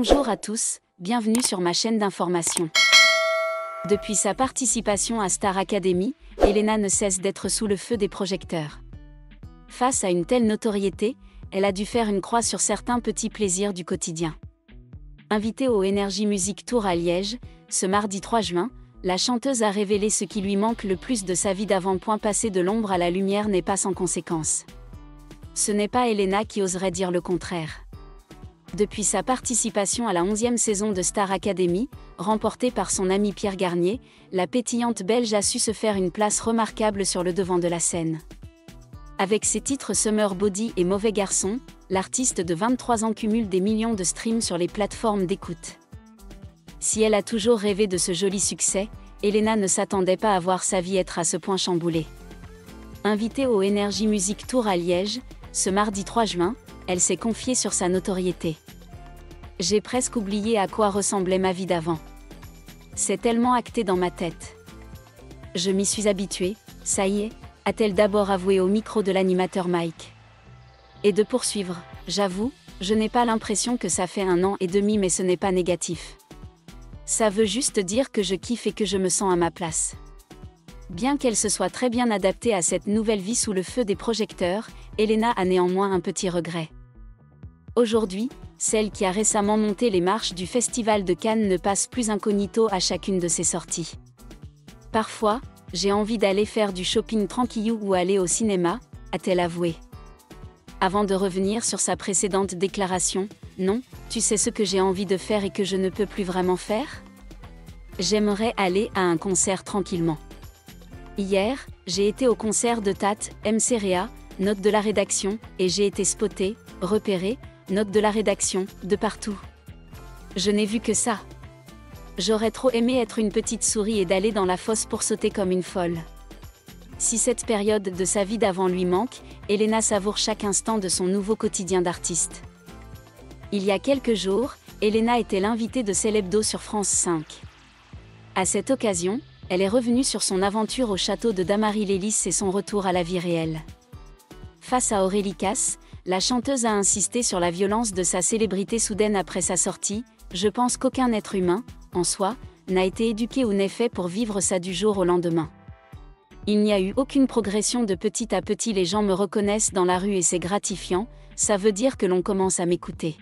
Bonjour à tous, bienvenue sur ma chaîne d'information. Depuis sa participation à Star Academy, Elena ne cesse d'être sous le feu des projecteurs. Face à une telle notoriété, elle a dû faire une croix sur certains petits plaisirs du quotidien. Invitée au Energy Music Tour à Liège, ce mardi 3 juin, la chanteuse a révélé ce qui lui manque le plus de sa vie d'avant. Passer de l'ombre à la lumière n'est pas sans conséquence. Ce n'est pas Elena qui oserait dire le contraire. Depuis sa participation à la 11e saison de Star Academy, remportée par son ami Pierre Garnier, la pétillante Belge a su se faire une place remarquable sur le devant de la scène. Avec ses titres Summer Body et Mauvais Garçon, l'artiste de 23 ans cumule des millions de streams sur les plateformes d'écoute. Si elle a toujours rêvé de ce joli succès, Elena ne s'attendait pas à voir sa vie être à ce point chamboulée. Invitée au Energy Music Tour à Liège, ce mardi 3 juin, elle s'est confiée sur sa notoriété. « J'ai presque oublié à quoi ressemblait ma vie d'avant. C'est tellement acté dans ma tête. Je m'y suis habituée, ça y est », a-t-elle d'abord avoué au micro de l'animateur Mike. Et de poursuivre, « J'avoue, je n'ai pas l'impression que ça fait 1 an et demi, mais ce n'est pas négatif. Ça veut juste dire que je kiffe et que je me sens à ma place. » Bien qu'elle se soit très bien adaptée à cette nouvelle vie sous le feu des projecteurs, Elena a néanmoins un petit regret. Aujourd'hui, celle qui a récemment monté les marches du Festival de Cannes ne passe plus incognito à chacune de ses sorties. « Parfois, j'ai envie d'aller faire du shopping tranquillou ou aller au cinéma », a-t-elle avoué. Avant de revenir sur sa précédente déclaration, « Non, tu sais ce que j'ai envie de faire et que je ne peux plus vraiment faire ? J'aimerais aller à un concert tranquillement. Hier, j'ai été au concert de Tate, MC Réa, note de la rédaction, et j'ai été spotée, repérée, note de la rédaction, de partout. Je n'ai vu que ça. J'aurais trop aimé être une petite souris et d'aller dans la fosse pour sauter comme une folle. » Si cette période de sa vie d'avant lui manque, Elena savoure chaque instant de son nouveau quotidien d'artiste. Il y a quelques jours, Elena était l'invitée de Célébdo sur France 5. À cette occasion, elle est revenue sur son aventure au château de Damary-Lélis et son retour à la vie réelle. Face à Aurélie Casse, la chanteuse a insisté sur la violence de sa célébrité soudaine après sa sortie. « Je pense qu'aucun être humain, en soi, n'a été éduqué ou n'est fait pour vivre ça du jour au lendemain. Il n'y a eu aucune progression de petit à petit, les gens me reconnaissent dans la rue et c'est gratifiant, ça veut dire que l'on commence à m'écouter.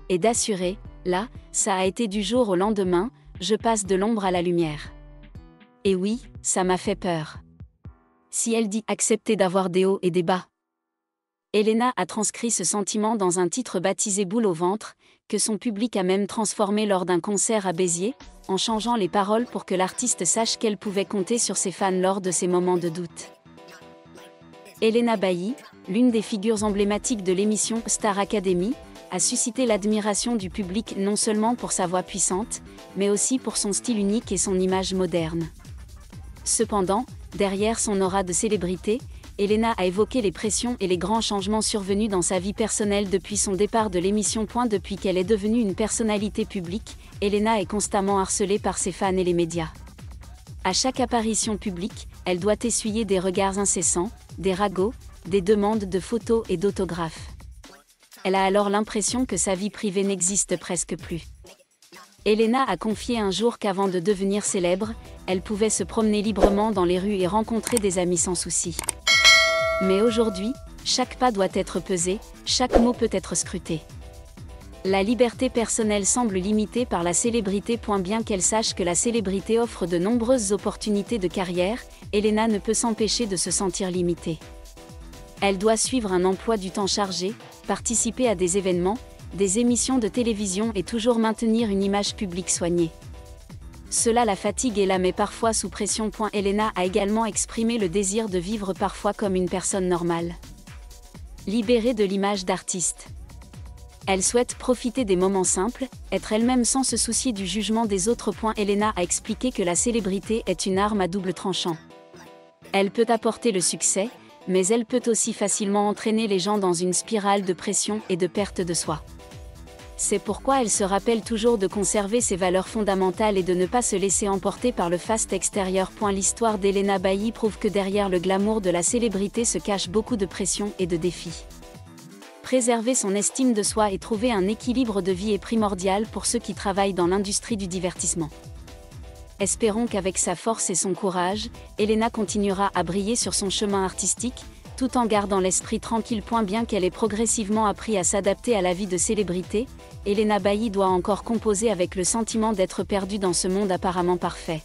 Et d'assurer, là, ça a été du jour au lendemain, je passe de l'ombre à la lumière. Et oui, ça m'a fait peur. » Si elle dit accepter d'avoir des hauts et des bas. Elena a transcrit ce sentiment dans un titre baptisé Boule au ventre, que son public a même transformé lors d'un concert à Béziers, en changeant les paroles pour que l'artiste sache qu'elle pouvait compter sur ses fans lors de ses moments de doute. Elena Bailly, l'une des figures emblématiques de l'émission Star Academy, a suscité l'admiration du public non seulement pour sa voix puissante, mais aussi pour son style unique et son image moderne. Cependant, derrière son aura de célébrité, Elena a évoqué les pressions et les grands changements survenus dans sa vie personnelle depuis son départ de l'émission. Depuis qu'elle est devenue une personnalité publique, Elena est constamment harcelée par ses fans et les médias. À chaque apparition publique, elle doit essuyer des regards incessants, des ragots, des demandes de photos et d'autographes. Elle a alors l'impression que sa vie privée n'existe presque plus. Elena a confié un jour qu'avant de devenir célèbre, elle pouvait se promener librement dans les rues et rencontrer des amis sans souci. Mais aujourd'hui, chaque pas doit être pesé, chaque mot peut être scruté. La liberté personnelle semble limitée par la célébrité. Bien qu'elle sache que la célébrité offre de nombreuses opportunités de carrière, Elena ne peut s'empêcher de se sentir limitée. Elle doit suivre un emploi du temps chargé, participer à des événements, des émissions de télévision et toujours maintenir une image publique soignée. Cela la fatigue et la met parfois sous pression. Elena a également exprimé le désir de vivre parfois comme une personne normale. Libérée de l'image d'artiste. Elle souhaite profiter des moments simples, être elle-même sans se soucier du jugement des autres. Elena a expliqué que la célébrité est une arme à double tranchant. Elle peut apporter le succès, mais elle peut aussi facilement entraîner les gens dans une spirale de pression et de perte de soi. C'est pourquoi elle se rappelle toujours de conserver ses valeurs fondamentales et de ne pas se laisser emporter par le faste extérieur. L'histoire d'Elena Bailly prouve que derrière le glamour de la célébrité se cache beaucoup de pression et de défis. Préserver son estime de soi et trouver un équilibre de vie est primordial pour ceux qui travaillent dans l'industrie du divertissement. Espérons qu'avec sa force et son courage, Elena continuera à briller sur son chemin artistique, tout en gardant l'esprit tranquille. Bien qu'elle ait progressivement appris à s'adapter à la vie de célébrité, Elena Bailly doit encore composer avec le sentiment d'être perdue dans ce monde apparemment parfait.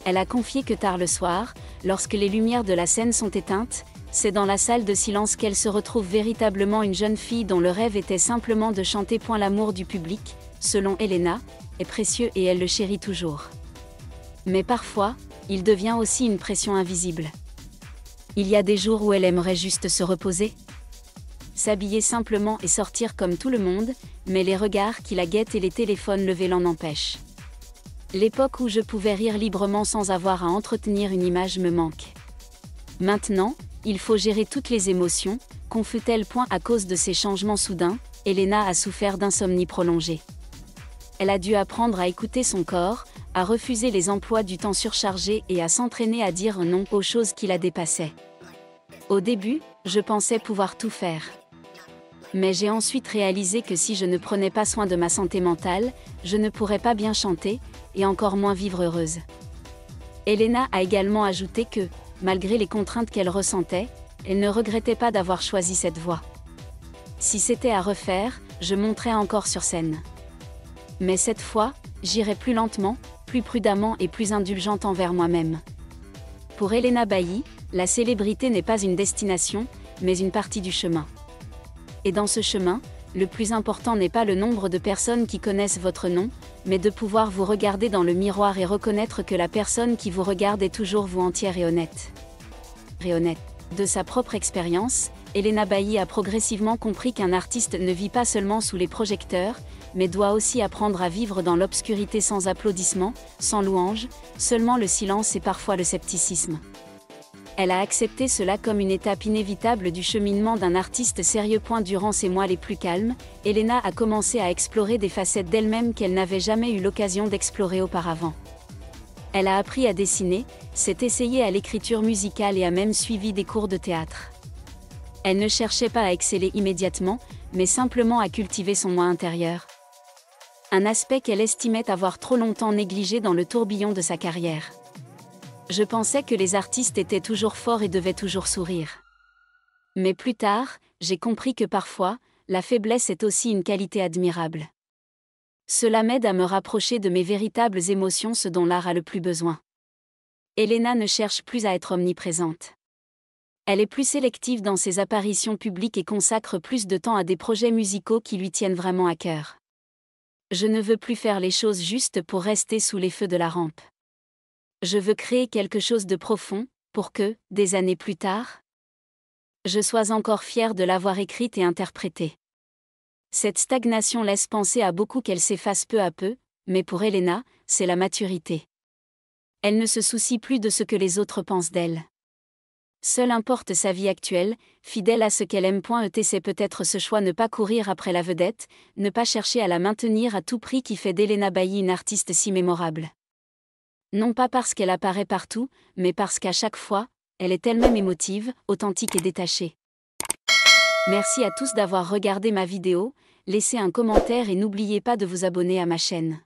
Elle a confié que tard le soir, lorsque les lumières de la scène sont éteintes, c'est dans la salle de silence qu'elle se retrouve véritablement une jeune fille dont le rêve était simplement de chanter. L'amour du public, selon Elena, est précieux et elle le chérit toujours. Mais parfois, il devient aussi une pression invisible. Il y a des jours où elle aimerait juste se reposer, s'habiller simplement et sortir comme tout le monde, mais les regards qui la guettent et les téléphones levés l'en empêchent. L'époque où je pouvais rire librement sans avoir à entretenir une image me manque. Maintenant, il faut gérer toutes les émotions, confus-t-elle. À cause de ces changements soudains, Elena a souffert d'insomnie prolongée. Elle a dû apprendre à écouter son corps, à refuser les emplois du temps surchargés et à s'entraîner à dire non aux choses qui la dépassaient. Au début, je pensais pouvoir tout faire. Mais j'ai ensuite réalisé que si je ne prenais pas soin de ma santé mentale, je ne pourrais pas bien chanter, et encore moins vivre heureuse. Elena a également ajouté que, malgré les contraintes qu'elle ressentait, elle ne regrettait pas d'avoir choisi cette voie. Si c'était à refaire, je monterais encore sur scène. Mais cette fois, j'irai plus lentement, plus prudemment et plus indulgente envers moi-même. Pour Elena Bailly, la célébrité n'est pas une destination, mais une partie du chemin. Et dans ce chemin, le plus important n'est pas le nombre de personnes qui connaissent votre nom, mais de pouvoir vous regarder dans le miroir et reconnaître que la personne qui vous regarde est toujours vous, entière et honnête. De sa propre expérience, Elena Bailly a progressivement compris qu'un artiste ne vit pas seulement sous les projecteurs, mais doit aussi apprendre à vivre dans l'obscurité sans applaudissements, sans louanges, seulement le silence et parfois le scepticisme. Elle a accepté cela comme une étape inévitable du cheminement d'un artiste sérieux. Durant ces mois les plus calmes, Elena a commencé à explorer des facettes d'elle-même qu'elle n'avait jamais eu l'occasion d'explorer auparavant. Elle a appris à dessiner, s'est essayée à l'écriture musicale et a même suivi des cours de théâtre. Elle ne cherchait pas à exceller immédiatement, mais simplement à cultiver son moi intérieur. Un aspect qu'elle estimait avoir trop longtemps négligé dans le tourbillon de sa carrière. Je pensais que les artistes étaient toujours forts et devaient toujours sourire. Mais plus tard, j'ai compris que parfois, la faiblesse est aussi une qualité admirable. Cela m'aide à me rapprocher de mes véritables émotions, ce dont l'art a le plus besoin. Elena ne cherche plus à être omniprésente. Elle est plus sélective dans ses apparitions publiques et consacre plus de temps à des projets musicaux qui lui tiennent vraiment à cœur. Je ne veux plus faire les choses juste pour rester sous les feux de la rampe. Je veux créer quelque chose de profond, pour que, des années plus tard, je sois encore fière de l'avoir écrite et interprétée. Cette stagnation laisse penser à beaucoup qu'elle s'efface peu à peu, mais pour Elena, c'est la maturité. Elle ne se soucie plus de ce que les autres pensent d'elle. Seule importe sa vie actuelle, fidèle à ce qu'elle aime. C'est peut-être ce choix, ne pas courir après la vedette, ne pas chercher à la maintenir à tout prix, qui fait d'Elena Bailly une artiste si mémorable. Non pas parce qu'elle apparaît partout, mais parce qu'à chaque fois, elle est elle-même émotive, authentique et détachée. Merci à tous d'avoir regardé ma vidéo, laissez un commentaire et n'oubliez pas de vous abonner à ma chaîne.